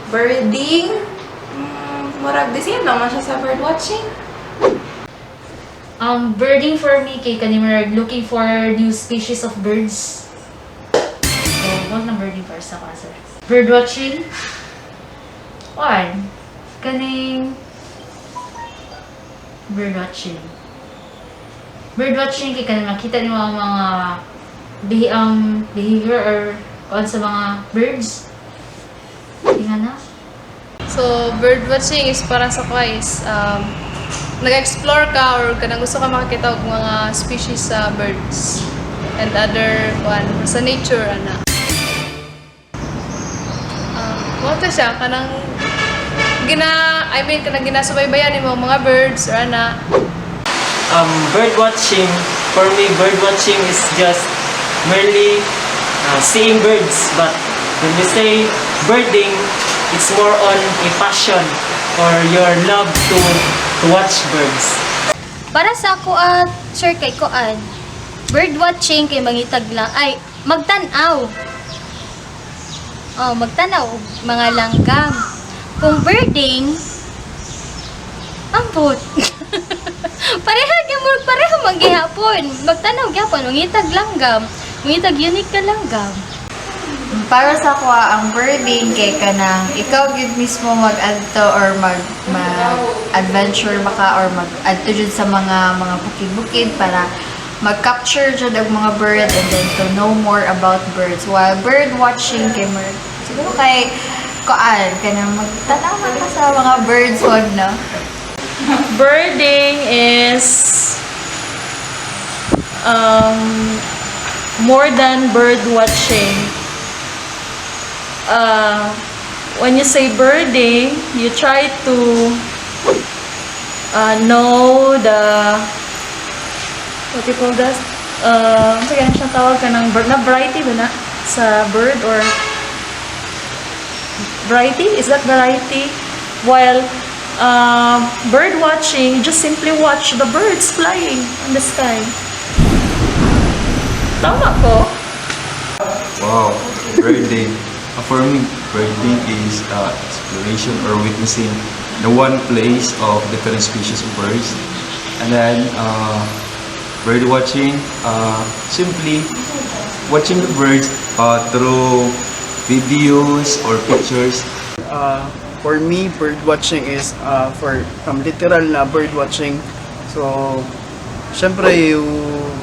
Birding? Murag the same lang man siya sa bird watching. Birding for me kay kanimurag looking for new species of birds. So, wag na birding para sa kasar. Bird watching? One. Kaning bird watching. Bird watching kay kanang makita ni mga behavior or on sa mga birds. Tingnan na. So, bird watching is para sa guys, nag-explore ka or kanang gusto ka makakita og mga species sa birds and other one sa nature ana. Mo siya kanang kanang ginasubaybayan nimo mga birds or ana. Bird watching, for me, bird watching is just merely seeing birds, but when you say birding, it's more on a passion or your love to watch birds. Para sa ako sir kay koan, bird watching kay mangitag lang ay magtan-aw. Magtanaw og mga langgam. Kung birding, ambot. pareha manggihapon. Magtanaw gyapon, mangitag langgam, mangitag unique ka langgam. Para sa ako, ang birding kay kanang ikaw gyud mismo mag-adto or mag-adventure maka or mag-adto jud sa mga bukid-bukid para mag-capture jud og mga bird and then to know more about birds. While bird watching kay siguro kay koan kanang magtanaw man ka sa mga birds wag na. Birding is more than bird watching. When you say birding, you try to know the what you call that? Sige, siyang tawag ka ng bird na variety ba na sa bird or variety? Is that variety? While bird watching, you just simply watch the birds flying in the sky. Tama ko? Wow, birding. For me, birding is exploration or witnessing the one place of different species of birds. And then bird watching, simply watching the birds through videos or pictures. For me, bird watching is from literal na bird watching. So, syempre you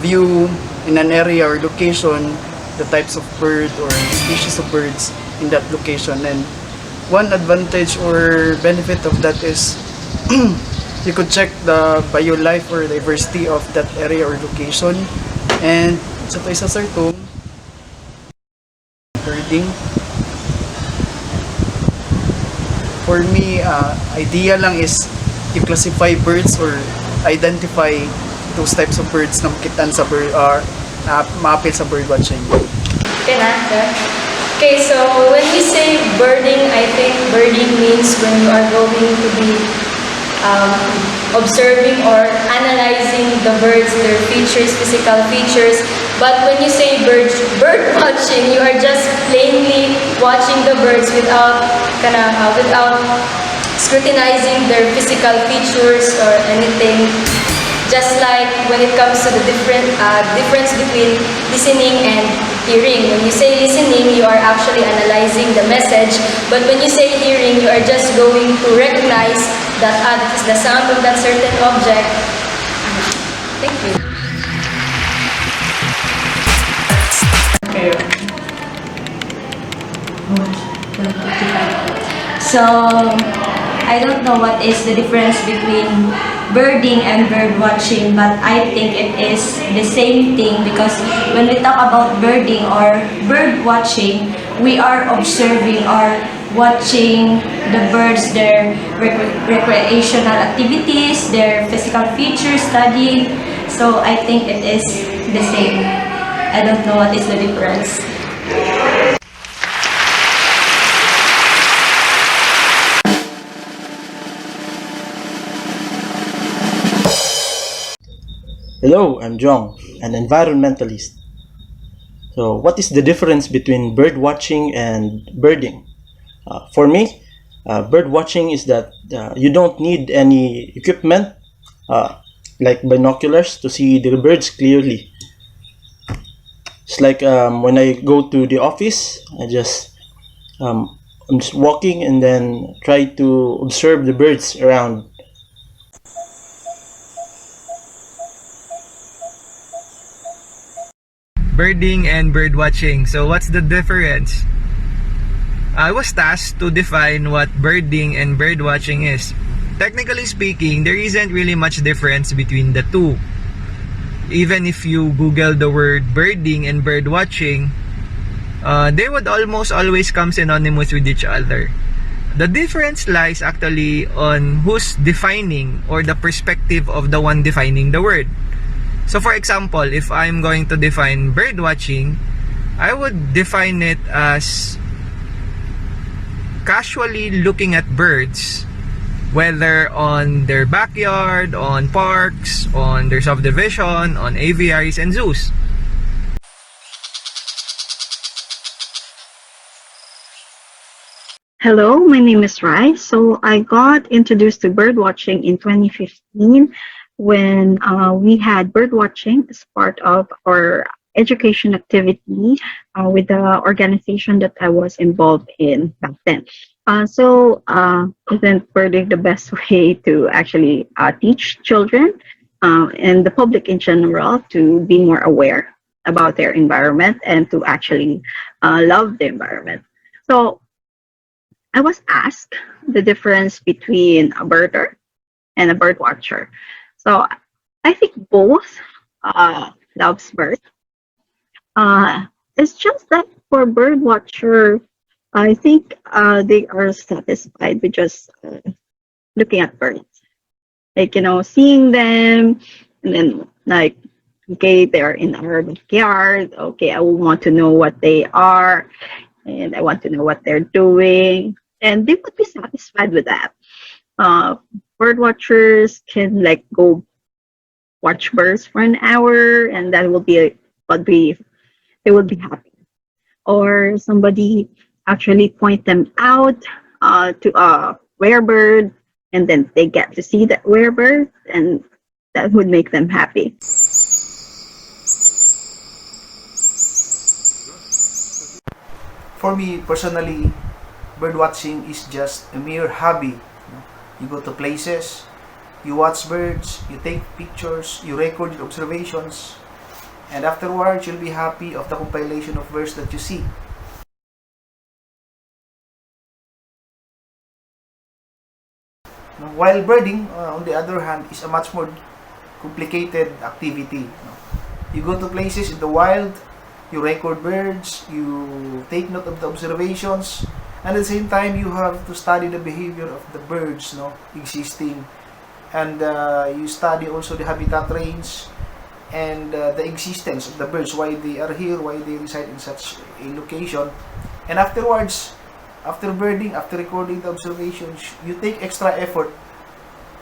view in an area or location the types of bird or species of birds in that location, and one advantage or benefit of that is you could check the biolife or diversity of that area or location. And sa to isa sir to birding, for me idea lang is you classify birds or identify those types of birds na makitaan sa bird or maapil sa bird watching. Okay, so when we say birding, I think birding means when you are going to be observing or analyzing the birds, their features, physical features. But when you say bird watching, you are just plainly watching the birds without scrutinizing their physical features or anything. Just like when it comes to the difference between listening and hearing. When you say listening, you are actually analyzing the message. But when you say hearing, you are just going to recognize that this is the sound of that certain object. Thank you. Okay. So, I don't know what is the difference between birding and bird watching, but I think it is the same thing because when we talk about birding or bird watching, we are observing or watching the birds, their recreational activities, their physical features, studying. So I think it is the same. I don't know what is the difference. Hello, I'm Jong, an environmentalist. So, what is the difference between bird watching and birding? For me, bird watching is that you don't need any equipment uh, like binoculars to see the birds clearly. It's like when I go to the office, I'm just walking and then try to observe the birds around. Birding and bird watching. So what's the difference? I was tasked to define what birding and bird watching is. Technically speaking, there isn't really much difference between the two. Even if you Google the word birding and bird watching, they would almost always come synonymous with each other. The difference lies actually on who's defining or the perspective of the one defining the word. So for example, if I'm going to define bird watching, I would define it as casually looking at birds, whether on their backyard, on parks, on their subdivision, on aviaries and zoos. Hello, my name is Rai. So I got introduced to bird watching in 2015 when we had bird watching as part of our education activity with the organization that I was involved in back then. Isn't birding the best way to actually teach children and the public in general to be more aware about their environment and to actually love the environment? So I was asked the difference between a birder and a bird watcher. So I think both loves birds. It's just that for bird watcher, I think they are satisfied with just looking at birds, like seeing them, and then like, okay, they're in our backyard. Okay, I will want to know what they are, and I want to know what they're doing, and they would be satisfied with that. Bird watchers can like go watch birds for an hour, and that will be what they will be happy. Or somebody actually point them out to a werebird, and then they get to see that werebird, and that would make them happy. For me personally, bird watching is just a mere hobby. You go to places, you watch birds, you take pictures, you record your observations, and afterwards you'll be happy of the compilation of birds that you see. While birding, on the other hand, is a much more complicated activity. You go to places in the wild, you record birds, you take note of the observations, and at the same time you have to study the behavior of the birds existing, and you study also the habitat range and the existence of the birds, why they are here, why they reside in such a location. And afterwards, after birding, after recording the observations, you take extra effort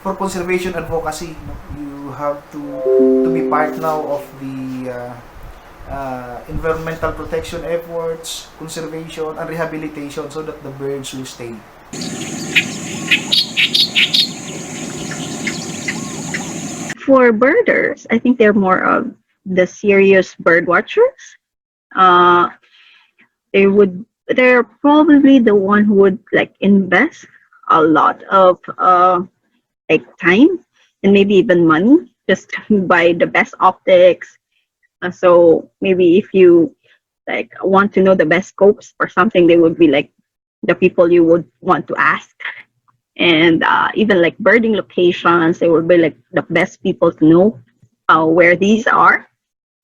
for conservation advocacy. You have to be part now of the environmental protection efforts, conservation, and rehabilitation so that the birds will stay. For birders, I think they're more of the serious bird watchers. They're probably the one who would like invest a lot of like time and maybe even money just to buy the best optics. So maybe if you like want to know the best scopes or something, they would be like the people you would want to ask. and even like birding locations. They would be like the best people to know where these are.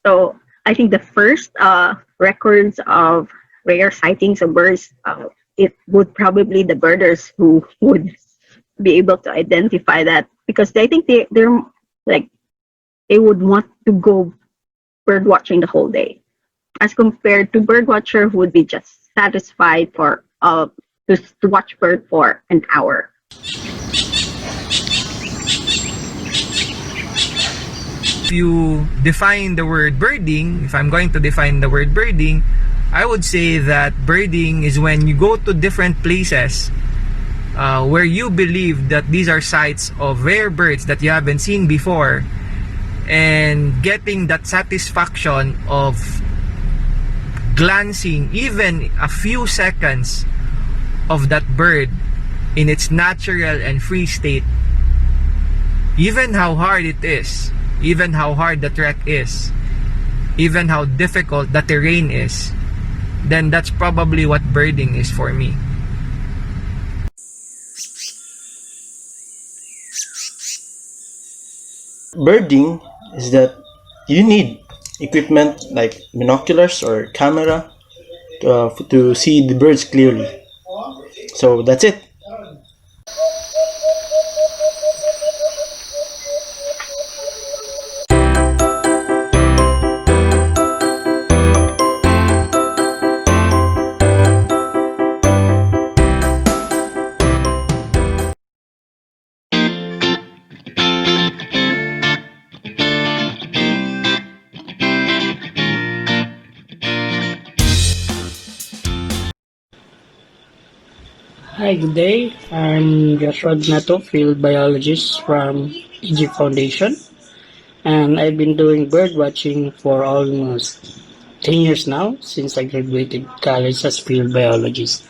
So I think the first records of rare sightings of birds, it would probably the birders who would be able to identify that, because I think they're like they would want to go bird watching the whole day, as compared to bird watcher who would be just satisfied for to watch bird for an hour. If you define the word birding, if I'm going to define the word birding, I would say that birding is when you go to different places where you believe that these are sites of rare birds that you haven't seen before, and getting that satisfaction of glancing even a few seconds of that bird in its natural and free state, even how hard it is, even how hard the trek is, even how difficult the terrain is, then that's probably what birding is for me. Birding is that you need equipment like binoculars or camera to see the birds clearly. So that's it. Hi, good day. I'm Joshua Nato, field biologist from EG Foundation, and I've been doing bird watching for almost 10 years now since I graduated college as field biologist.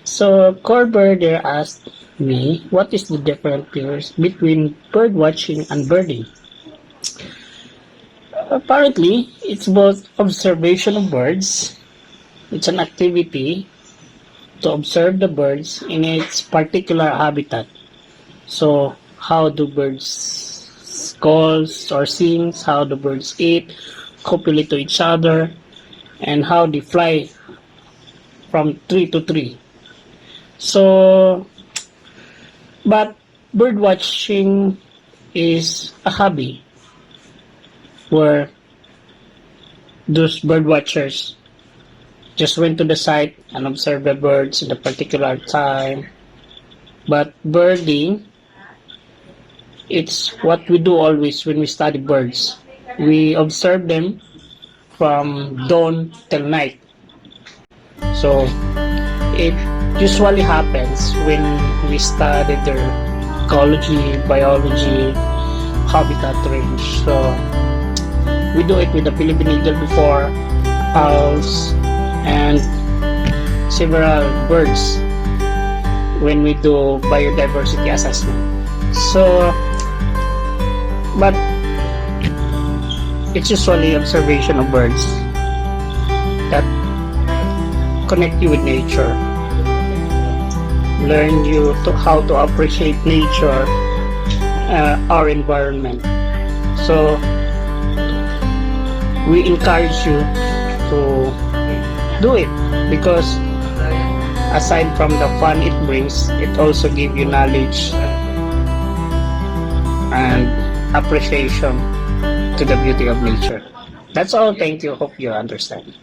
So, Core Birder asked me what is the difference between bird watching and birding. Apparently, it's both observation of birds. It's an activity to observe the birds in its particular habitat. So, how do birds calls or sings, how the birds eat, copulate to each other, and how they fly from tree to tree. So, but bird watching is a hobby where those bird watchers just went to the site and observed the birds in a particular time. But birding, it's what we do always when we study birds. We observe them from dawn till night. So it usually happens when we study their ecology, biology, habitat range. So we do it with the Philippine eagle before, owls, and several birds when we do biodiversity assessment. So, but it's usually observation of birds that connect you with nature, learn you to how to appreciate nature, our environment. So we encourage you to do it, because aside from the fun it brings, it also gives you knowledge and appreciation to the beauty of nature. That's all. Thank you. Hope you understand.